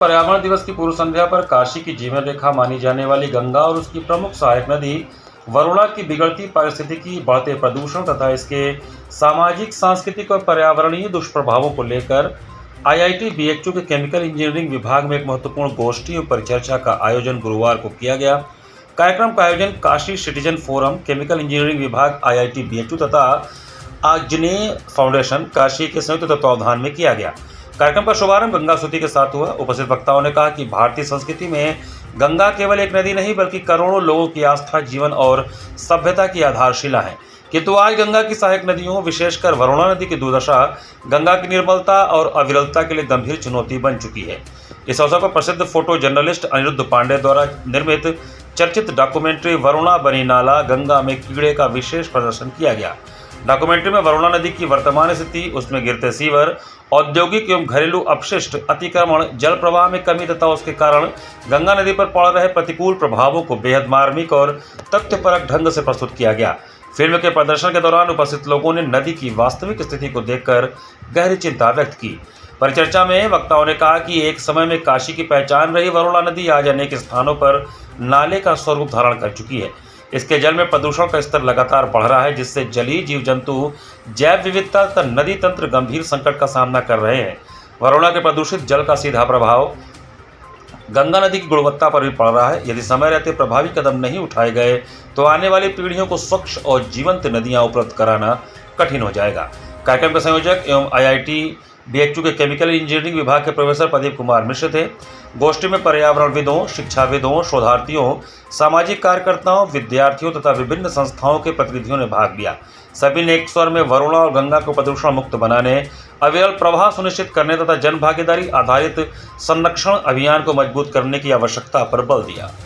पर्यावरण दिवस की पूर्व संध्या पर काशी की जीवन रेखा मानी जाने वाली गंगा और उसकी प्रमुख सहायक नदी वरुणा की बिगड़ती पारिस्थितिकी, बढ़ते प्रदूषण तथा इसके सामाजिक, सांस्कृतिक और पर्यावरणीय दुष्प्रभावों को लेकर आईआईटी बीएचयू के केमिकल इंजीनियरिंग विभाग में एक महत्वपूर्ण गोष्ठी और परिचर्चा का आयोजन गुरुवार को किया गया। कार्यक्रम का आयोजन Kashi citizen forum, chemical engineering विभाग आईआईटी बीएचयू तथा आग्नेय फाउंडेशन काशी के संयुक्त तत्वावधान में किया गया। कार्यक्रम का शुभारंभ गंगा स्तुति के साथ हुआ। उपस्थित वक्ताओं ने कहा कि भारतीय संस्कृति में गंगा केवल एक नदी नहीं बल्कि करोड़ों लोगों की आस्था, जीवन और सभ्यता की आधारशिला है। किंतु आज गंगा की सहायक नदियों, विशेषकर वरुणा नदी की दुर्दशा गंगा की निर्मलता और अविरलता के लिए गंभीर चुनौती बन चुकी है। इस अवसर पर प्रसिद्ध फोटो जर्नलिस्ट अनिरुद्ध पांडे द्वारा निर्मित चर्चित डॉक्यूमेंट्री वरुणा बनी नाला गंगा में कीड़े का विशेष प्रदर्शन किया गया। डॉक्यूमेंट्री में वरुणा नदी की वर्तमान स्थिति, उसमें गिरते सीवर, औद्योगिक एवं घरेलू अपशिष्ट, अतिक्रमण, जल प्रवाह में कमी तथा उसके कारण गंगा नदी पर पड़ रहे प्रतिकूल प्रभावों को बेहद मार्मिक और तथ्यपरक ढंग से प्रस्तुत किया गया। फिल्म के प्रदर्शन के दौरान उपस्थित लोगों ने नदी की वास्तविक स्थिति को देखकर गहरी चिंता व्यक्त की। परिचर्चा में वक्ताओं ने कहा कि एक समय में काशी की पहचान रही वरुणा नदी आज अनेक स्थानों पर नाले का स्वरूप धारण कर चुकी है। इसके जल में प्रदूषण का स्तर लगातार बढ़ रहा है, जिससे जलीय जीव जंतु, जैव विविधता तथा नदी तंत्र गंभीर संकट का सामना कर रहे हैं। वरुणा के प्रदूषित जल का सीधा प्रभाव गंगा नदी की गुणवत्ता पर भी पड़ रहा है। यदि समय रहते प्रभावी कदम नहीं उठाए गए तो आने वाली पीढ़ियों को स्वच्छ और जीवंत नदियां उपलब्ध कराना कठिन हो जाएगा। कार्यक्रम के संयोजक एवं आईआईटी बीएचयू के केमिकल इंजीनियरिंग विभाग के प्रोफेसर प्रदीप कुमार मिश्र थे। गोष्ठी में पर्यावरणविदों, शिक्षाविदों, शोधार्थियों, सामाजिक कार्यकर्ताओं, विद्यार्थियों तथा विभिन्न संस्थाओं के प्रतिनिधियों ने भाग लिया। सभी ने एक स्वर में वरुणा और गंगा को प्रदूषण मुक्त बनाने, अविरल प्रवाह सुनिश्चित करने तथा जन भागीदारी आधारित संरक्षण अभियान को मजबूत करने की आवश्यकता पर बल दिया।